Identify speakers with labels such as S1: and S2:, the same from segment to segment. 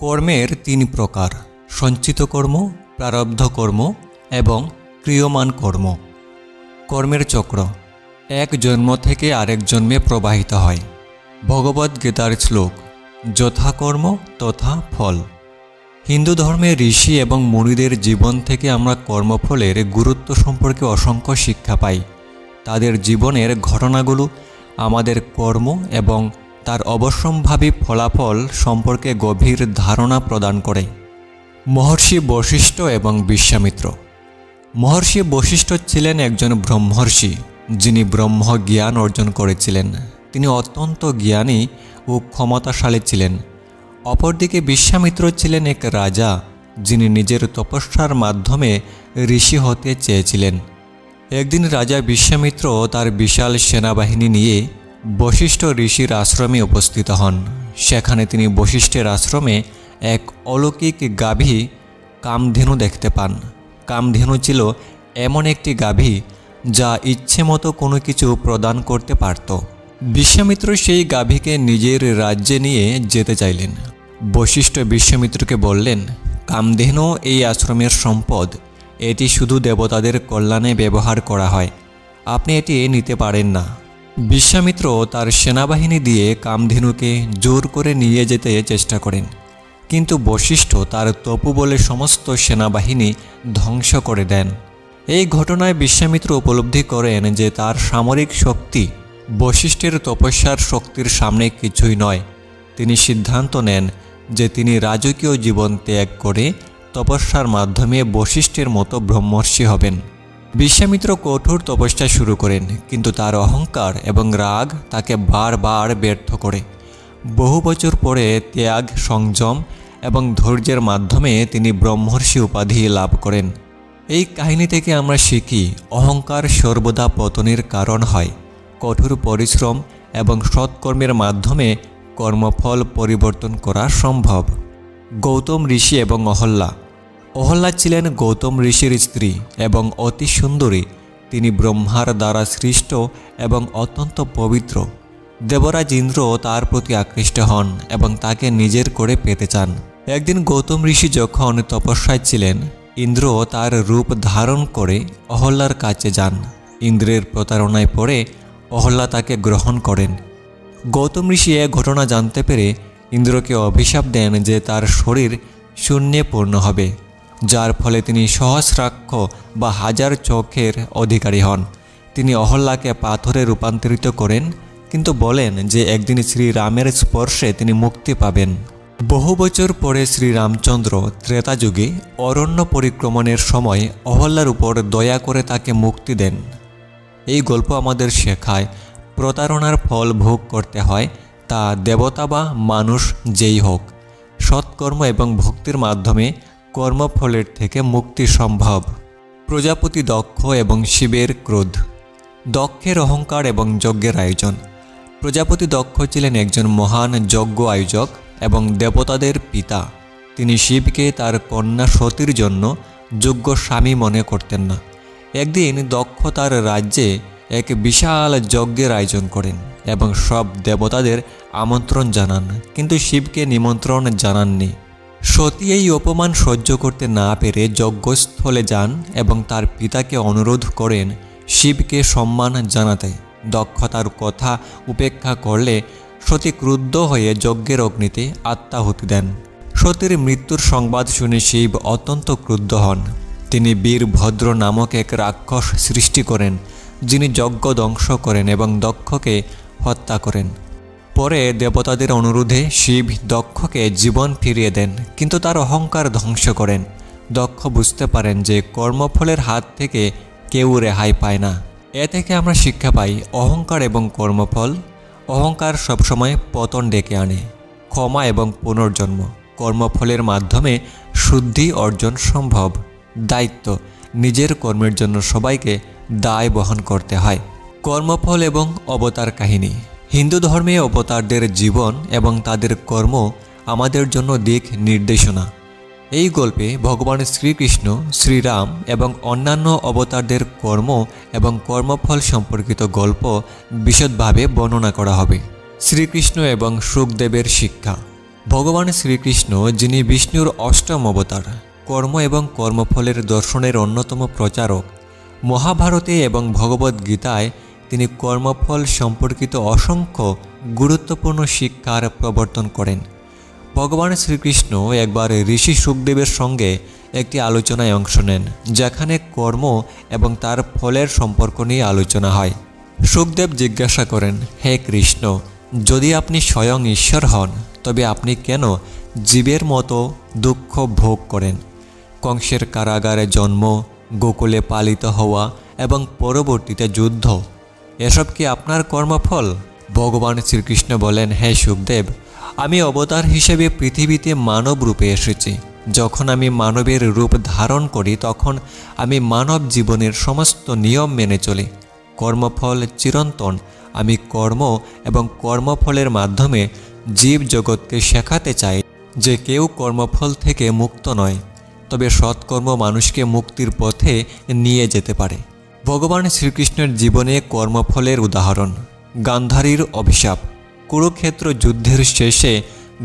S1: কর্মের তিন প্রকার: সঞ্চিত কর্ম, প্রারব্ধ কর্ম এবং ক্রিয়মান কর্ম। কর্মের চক্র এক জন্ম থেকে আরেক জন্মে প্রবাহিত হয়। ভগবদ্গীতার শ্লোক, যথা কর্ম তথা ফল। হিন্দু ধর্মে ঋষি এবং মুনিদের জীবন থেকে আমরা কর্মফলের গুরুত্ব সম্পর্কে অসংখ্য শিক্ষা পাই। তাদের জীবনের ঘটনাগুলো আমাদের কর্ম এবং তার অবশ্যম্ভাবী ফলাফল সম্পর্কে গভীর ধারণা প্রদান করে। মহর্ষি বশিষ্ঠ এবং বিশ্বামিত্র। মহর্ষি বশিষ্ঠ ছিলেন একজন ব্রহ্মর্ষি, যিনি ব্রহ্ম জ্ঞান অর্জন করেছিলেন। তিনি অত্যন্ত জ্ঞানী ও ক্ষমতাশালী ছিলেন। অপরদিকে বিশ্বামিত্র ছিলেন এক রাজা, যিনি নিজের তপস্যার মাধ্যমে ঋষি হতে চেয়েছিলেন। একদিন রাজা বিশ্বামিত্র তার বিশাল সেনাবাহিনী নিয়ে বশিষ্ঠ ঋষির আশ্রমে উপস্থিত হন। সেখানে তিনি বশিষ্ঠের আশ্রমে এক অলৌকিক গাভী কামধেনু দেখতে পান। কামধেনু ছিল এমন একটি গাভী যা ইচ্ছে মতো কোনো কিছু প্রদান করতে পারত। বিশ্বামিত্র সেই গাভীকে নিজের রাজ্যে নিয়ে যেতে চাইলেন। বশিষ্ঠ বিশ্বামিত্রকে বললেন, কামধেনু এই আশ্রমের সম্পদ। এটি শুধু দেবতাদের কল্যাণে ব্যবহার করা হয়। আপনি এটি নিতে পারেন না। বিশ্বামিত্র তার সেনাবাহিনী দিয়ে কামধেনুকে জোর করে নিয়ে যেতে চেষ্টা করেন, কিন্তু বশিষ্ঠ তার তপোবলে সমস্ত সেনাবাহিনী ধ্বংস করে দেন। এই ঘটনায় বিশ্বামিত্র উপলব্ধি করেন যে তার সামরিক শক্তি বশিষ্ঠের তপস্যার শক্তির সামনে কিছুই নয়। তিনি সিদ্ধান্ত নেন যে তিনি রাজকীয় জীবন ত্যাগ করে তপস্যার মাধ্যমে বশিষ্ঠের মতো ব্রহ্মর্ষি হবেন। বিশ্বামিত্র কঠোর তপস্যা শুরু করেন, কিন্তু তার অহংকার এবং রাগ তাকে বারবার ব্যর্থ করে। বহু বছর পরে ত্যাগ, সংযম এবং ধৈর্যের মাধ্যমে তিনি ব্রহ্মর্ষি উপাধি লাভ করেন। এই কাহিনী থেকে আমরা শিখি, অহংকার সর্বদা পতনের কারণ হয়। কঠোর পরিশ্রম এবং সৎকর্মের মাধ্যমে কর্মফল পরিবর্তন করা সম্ভব। গৌতম ঋষি এবং অহল্যা। অহল্যা ছিলেন গৌতম ঋষির স্ত্রী এবং অতি সুন্দরী। তিনি ব্রহ্মার দ্বারা সৃষ্ট এবং অত্যন্ত পবিত্র। দেবরাজ ইন্দ্র তার প্রতি আকৃষ্ট হন এবং তাকে নিজের করে পেতে চান। একদিন গৌতম ঋষি যখন তপস্যায় ছিলেন, ইন্দ্র তার রূপ ধারণ করে অহল্যার কাছে যান। ইন্দ্রের প্রতারণায় পড়ে অহল্যা তাকে গ্রহণ করেন। গৌতম ঋষি এ ঘটনা জানতে পেরে ইন্দ্রকে অভিশাপ দেন যে তার শরীর শূন্যে পূর্ণ হবে, যার ফলে তিনি সহস্রাক্ষ বা হাজার চোখের অধিকারী হন। তিনি অহল্যাকে পাথরে রূপান্তরিত করেন, কিন্তু বলেন যে একদিন শ্রীরামের স্পর্শে তিনি মুক্তি পাবেন। বহু বছর পরে শ্রীরামচন্দ্র ত্রেতা যুগে অরণ্য পরিক্রমণের সময় অহল্যার উপর দয়া করে তাকে মুক্তি দেন। এই গল্প আমাদের শেখায়, প্রতারণার ফল ভোগ করতে হয়, তা দেবতা বা মানুষ যেই হোক। সৎকর্ম এবং ভক্তির মাধ্যমে কর্মফলের থেকে মুক্তি সম্ভব। প্রজাপতি দক্ষ এবং শিবের ক্রোধ। দক্ষের অহংকার এবং যজ্ঞের আয়োজন। প্রজাপতি দক্ষ ছিলেন একজন মহান যজ্ঞ আয়োজক এবং দেবতাদের পিতা। তিনি শিবকে তার কন্যা সতীর জন্য যোগ্য স্বামী মনে করতেন না। একদিন দক্ষ তার রাজ্যে এক বিশাল যজ্ঞের আয়োজন করেন এবং সব দেবতাদের আমন্ত্রণ জানান, কিন্তু শিবকে নিমন্ত্রণ জানাননি। সতী এই অপমান সহ্য করতে না পেরে যজ্ঞস্থলে যান এবং তার পিতাকে অনুরোধ করেন শিবকে সম্মান জানাতে। দক্ষ তার কথা উপেক্ষা করলে সতী ক্রুদ্ধ হয়ে যজ্ঞের অগ্নিতে আত্মাহুতি দেন। সতীর মৃত্যুর সংবাদ শুনে শিব অত্যন্ত ক্রুদ্ধ হন। তিনি বীরভদ্র নামক এক রাক্ষস সৃষ্টি করেন, যিনি যজ্ঞ ধ্বংস করেন এবং দক্ষকে হত্যা করেন। পরে দেবতাদের অনুরোধে শিব দক্ষকে জীবন ফিরিয়ে দেন, কিন্তু তার অহংকার ধ্বংস করেন। দক্ষ বুঝতে পারেন যে কর্মফলের হাত থেকে কেউ রেহাই পায় না। এ থেকে আমরা শিক্ষা পাই, অহংকার এবং কর্মফল। অহংকার সবসময় পতন ডেকে আনে। ক্ষমা এবং পুনর্জন্ম। কর্মফলের মাধ্যমে শুদ্ধি অর্জন সম্ভব। দায়িত্ব, নিজের কর্মের জন্য সবাইকে দায় বহন করতে হয়। কর্মফল এবং অবতার কাহিনী। হিন্দু ধর্মে অবতারদের জীবন এবং তাদের কর্ম আমাদের জন্য দিক নির্দেশনা। এই গল্পে ভগবান শ্রীকৃষ্ণ, শ্রীরাম এবং অন্যান্য অবতারদের কর্ম এবং কর্মফল সম্পর্কিত গল্প বিশদভাবে বর্ণনা করা হবে। শ্রীকৃষ্ণ এবং শুকদেবের শিক্ষা। ভগবান শ্রীকৃষ্ণ, যিনি বিষ্ণুর অষ্টম অবতার, কর্ম এবং কর্মফলের দর্শনের অন্যতম প্রচারক, মহাভারতে এবং ভগবদ্গীতায় তিনি কর্মফল সম্পর্কিত অসংখ্য গুরুত্বপূর্ণ শিক্ষার প্রবর্তন করেন। ভগবান শ্রীকৃষ্ণ একবার ঋষি সুখদেবের সঙ্গে একটি আলোচনায় অংশ নেন, যেখানে কর্ম এবং তার ফলের সম্পর্ক নিয়ে আলোচনা হয়। সুখদেব জিজ্ঞাসা করেন, হে কৃষ্ণ, যদি আপনি স্বয়ং ঈশ্বর হন, তবে আপনি কেন জীবের মতো দুঃখ ভোগ করেন? কংসের কারাগারে জন্ম, গোকুলে পালিত হওয়া এবং পরবর্তীতে যুদ্ধ, এসব কি আপনার কর্মফল? ভগবান শ্রীকৃষ্ণ বলেন, হে সুখদেব, আমি অবতার হিসেবে পৃথিবীতে মানব রূপে এসেছি। যখন আমি মানবের রূপ ধারণ করি, তখন আমি মানব জীবনের সমস্ত নিয়ম মেনে চলি। কর্মফল চিরন্তন। আমি কর্ম এবং কর্মফলের মাধ্যমে জীব জগৎকে শেখাতে চাই যে কেউ কর্মফল থেকে মুক্ত নয়, তবে সৎকর্ম মানুষকে মুক্তির পথে নিয়ে যেতে পারে। ভগবান শ্রীকৃষ্ণের জীবনে কর্মফলের উদাহরণ। গান্ধারীর অভিশাপ। কুরুক্ষেত্র যুদ্ধের শেষে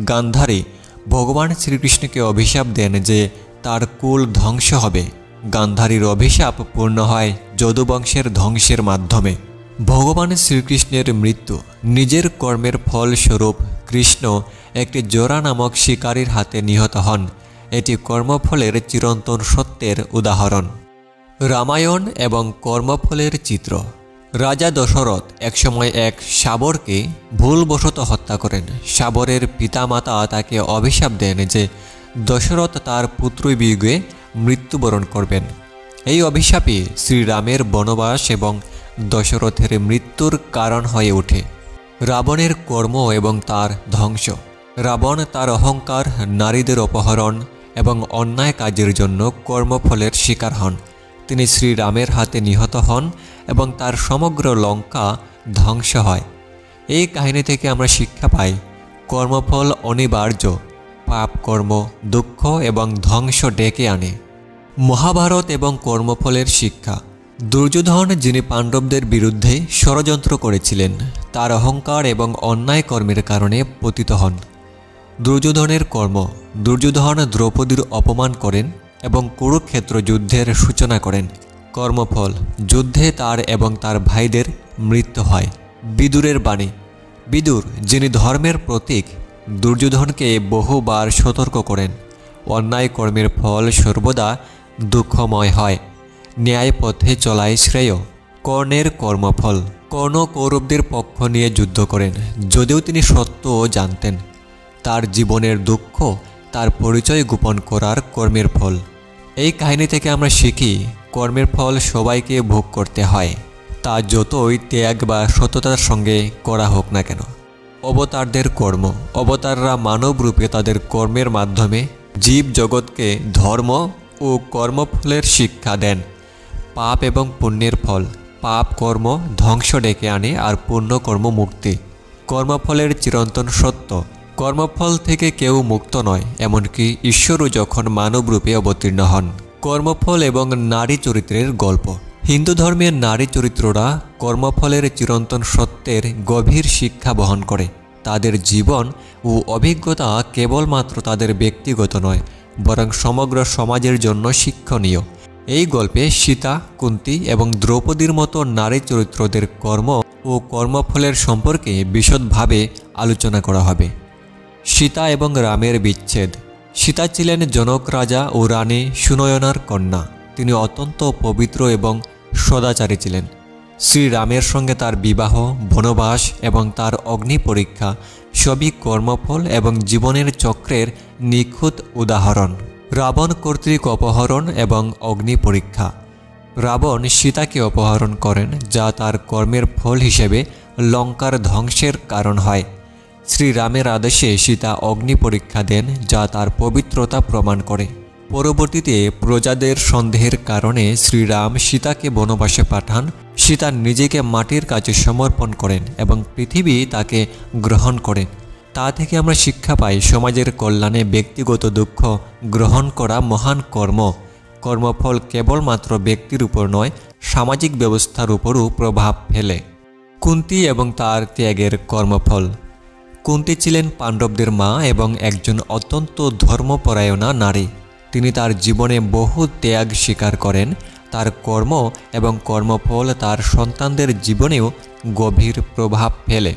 S1: গান্ধারী ভগবান শ্রীকৃষ্ণকে অভিশাপ দেন যে তার কুল ধ্বংস হবে। গান্ধারীর অভিশাপ পূর্ণ হয় যদুবংশের ধ্বংসের মাধ্যমে। ভগবান শ্রীকৃষ্ণের মৃত্যু। নিজের কর্মের ফলস্বরূপ কৃষ্ণ একটি জোড়া নামক শিকারীর হাতে নিহত হন। এটি কর্মফলের চিরন্তন সত্যের উদাহরণ। রামায়ণ এবং কর্মফলের চিত্র। রাজা দশরথ একসময় এক শাবরকে ভুলবশত হত্যা করেন। শাবরের পিতামাতা তাকে অভিশাপ দেন যে দশরথ তার পুত্রবিয়োগে মৃত্যুবরণ করবেন। এই অভিশাপই শ্রীরামের বনবাস এবং দশরথের মৃত্যুর কারণ হয়ে ওঠে। রাবণের কর্ম এবং তার ধ্বংস। রাবণ তার অহংকার, নারীদের অপহরণ এবং অন্যায় কাজের জন্য কর্মফলের শিকার হন। তিনি শ্রীরামের হাতে নিহত হন এবং তার সমগ্র লঙ্কা ধ্বংস হয়। এই কাহিনী থেকে আমরা শিক্ষা পাই, কর্মফল অনিবার্য। পাপ কর্ম দুঃখ এবং ধ্বংস ডেকে আনে। মহাভারত এবং কর্মফলের শিক্ষা। দুর্যোধন, যিনি পাণ্ডবদের বিরুদ্ধে ষড়যন্ত্র করেছিলেন, তার অহংকার এবং অন্যায় কর্মের কারণে পতিত হন। দুর্যোধনের কর্ম। দুর্যোধন দ্রৌপদীর অপমান করেন এবং কুরুক্ষেত্র যুদ্ধের সূচনা করেন। কর্মফল। যুদ্ধে তার এবং তার ভাইদের মৃত্যু হয়। বিদুরের বাণী। বিদুর, যিনি ধর্মের প্রতীক, দুর্যোধনকে বহুবার সতর্ক করেন, অন্যায় কর্মের ফল সর্বদা দুঃখময় হয়, ন্যায় পথে চলাই শ্রেয়। কর্ণের কর্মফল। কর্ণ কৌরবদের পক্ষ নিয়ে যুদ্ধ করেন, যদিও তিনি সত্য জানতেন। তার জীবনের দুঃখ তার পরিচয় গোপন করার কর্মের ফল। এই কাহিনী থেকে আমরা শিখি, কর্মের ফল সবাইকে ভোগ করতে হয়, তা যতই ত্যাগ বা সততার সঙ্গে করা হোক না কেন। অবতারদের কর্ম। অবতাররা মানব রূপে তাদের কর্মের মাধ্যমে জীব জগৎকে ধর্ম ও কর্মফলের শিক্ষা দেন। পাপ এবং পুণ্যের ফল। পাপ কর্ম ধ্বংস ডেকে আনে আর পুণ্য কর্ম মুক্তি। কর্মফলের চিরন্তন সত্য। কর্মফল থেকে কেউ মুক্ত নয়, এমনকি ঈশ্বরও যখন মানব রূপে অবতীর্ণ হন। কর্মফল এবং নারী চরিত্রের গল্প। হিন্দু ধর্মের নারী চরিত্ররা কর্মফলের চিরন্তন সত্যের গভীর শিক্ষা বহন করে। তাদের জীবন ও অভিজ্ঞতা কেবলমাত্র তাদের ব্যক্তিগত নয়, বরং সমগ্র সমাজের জন্য শিক্ষণীয়। এই গল্পে সীতা, কুন্তী এবং দ্রৌপদীর মতো নারী চরিত্রদের কর্ম ও কর্মফলের সম্পর্কে বিশদভাবে আলোচনা করা হবে। সীতা এবং রামের বিচ্ছেদ। সীতা ছিলেন জনক রাজা ও রানী সুনয়নার কন্যা। তিনি অত্যন্ত পবিত্র এবং সদাচারী ছিলেন। শ্রীরামের সঙ্গে তার বিবাহ, বনবাস এবং তার অগ্নি পরীক্ষা সবই কর্মফল এবং জীবনের চক্রের নিখুঁত উদাহরণ। রাবণ কর্তৃক অপহরণ এবং অগ্নি পরীক্ষা। রাবণ সীতাকে অপহরণ করেন, যা তার কর্মের ফল হিসেবে লঙ্কার ধ্বংসের কারণ হয়। শ্রীরামের আদেশে সীতা অগ্নি পরীক্ষা দেন, যা তার পবিত্রতা প্রমাণ করে। পরবর্তীতে প্রজাদের সন্দেহের কারণে শ্রীরাম সীতাকে বনবাসে পাঠান। সীতা নিজেকে মাটির কাছে সমর্পণ করেন এবং পৃথিবী তাকে গ্রহণ করেন। তা থেকে আমরা শিক্ষা পাই, সমাজের কল্যাণে ব্যক্তিগত দুঃখ গ্রহণ করা মহান কর্ম। কর্মফল কেবলমাত্র ব্যক্তির উপর নয়, সামাজিক ব্যবস্থার উপরও প্রভাব ফেলে। কুন্তী এবং তার ত্যাগের কর্মফল। কুন্তী ছিলেন পাণ্ডবদের মা এবং একজন অত্যন্ত ধর্মপরায়ণা নারী। তিনি তার জীবনে বহু ত্যাগ স্বীকার করেন। তার কর্ম এবং কর্মফল তার সন্তানদের জীবনেও গভীর প্রভাব ফেলে।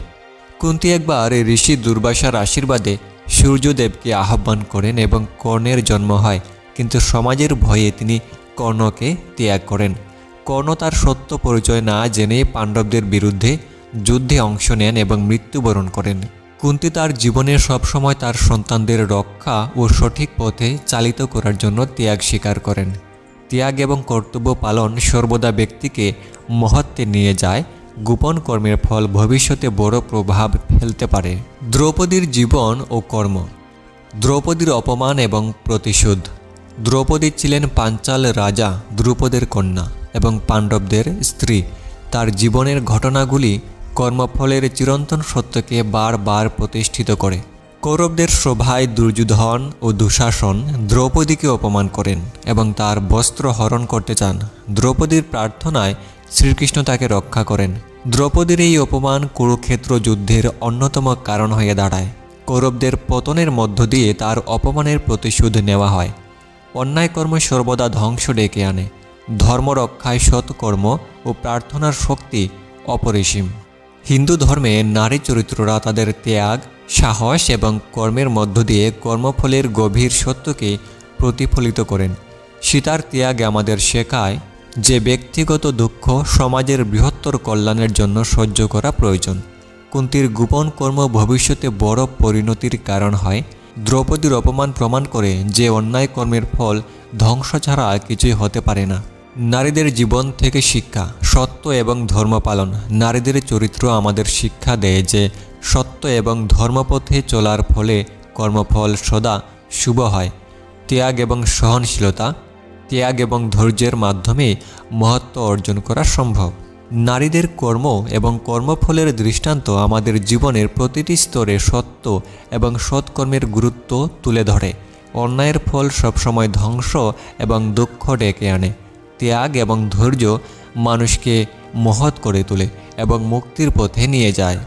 S1: কুন্তী একবার ঋষি দুর্বাসার আশীর্বাদে সূর্যদেবকে আহ্বান করেন এবং কর্ণের জন্ম হয়, কিন্তু সমাজের ভয়ে তিনি কর্ণকে ত্যাগ করেন। কর্ণ তার সত্য পরিচয় না জেনে পাণ্ডবদের বিরুদ্ধে যুদ্ধে অংশ নেন এবং মৃত্যুবরণ করেন। কুন্তী তার জীবনে সবসময় তার সন্তানদের রক্ষা ও সঠিক পথে চালিত করার জন্য ত্যাগ স্বীকার করেন। ত্যাগ এবং কর্তব্য পালন সর্বদা ব্যক্তিকে মহত্বে নিয়ে যায়। গোপন কর্মের ফল ভবিষ্যতে বড় প্রভাব ফেলতে পারে। দ্রৌপদীর জীবন ও কর্ম। দ্রৌপদীর অপমান এবং প্রতিশোধ। দ্রৌপদী ছিলেন পাঞ্চাল রাজা দ্রুপদের কন্যা এবং পাণ্ডবদের স্ত্রী। তার জীবনের ঘটনাগুলি কর্মফলের চিরন্তন সত্যকে বারবার প্রতিষ্ঠিত করে। কৌরবদের সভায় দুর্যোধন ও দুঃশাসন দ্রৌপদীকে অপমান করেন এবং তার বস্ত্র হরণ করতে চান। দ্রৌপদীর প্রার্থনায় শ্রীকৃষ্ণ তাকে রক্ষা করেন। দ্রৌপদীর এই অপমান কুরুক্ষেত্র যুদ্ধের অন্যতম কারণ হয়ে দাঁড়ায়। কৌরবদের পতনের মধ্য দিয়ে তার অপমানের প্রতিশোধ নেওয়া হয়। অন্যায় কর্ম সর্বদা ধ্বংস ডেকে আনে। ধর্মরক্ষায় সৎকর্ম ও প্রার্থনার শক্তি অপরিসীম। হিন্দু ধর্মে নারী চরিত্ররা তাদের ত্যাগ, সাহস এবং কর্মের মধ্য দিয়ে কর্মফলের গভীর সত্যকে প্রতিফলিত করেন। সীতার ত্যাগ আমাদের শেখায় যে ব্যক্তিগত দুঃখ সমাজের বৃহত্তর কল্যাণের জন্য সহ্য করা প্রয়োজন। কুন্তীর গোপন কর্ম ভবিষ্যতে বড় পরিণতির কারণ হয়। দ্রৌপদীর অপমান প্রমাণ করে যে অন্যায় কর্মের ফল ধ্বংস ছাড়া কিছুই হতে পারে না। নারীদের জীবন থেকে শিক্ষা। সত্য এবং ধর্ম পালন। নারীদের চরিত্র আমাদের শিক্ষা দেয় যে সত্য এবং ধর্মপথে চলার ফলে কর্মফল সদা শুভ হয়। ত্যাগ এবং সহনশীলতা। ত্যাগ এবং ধৈর্যের মাধ্যমে মহত্ব অর্জন করা সম্ভব। নারীদের কর্ম এবং কর্মফলের দৃষ্টান্ত আমাদের জীবনের প্রতিটি স্তরে সত্য এবং সৎকর্মের গুরুত্ব তুলে ধরে। অন্যায়ের ফল সবসময় ধ্বংস এবং দুঃখ ডেকে আনে। ত্যাগ এবং ধৈর্য মানুষকে মহৎ করে তোলে এবং মুক্তির পথে নিয়ে যায়।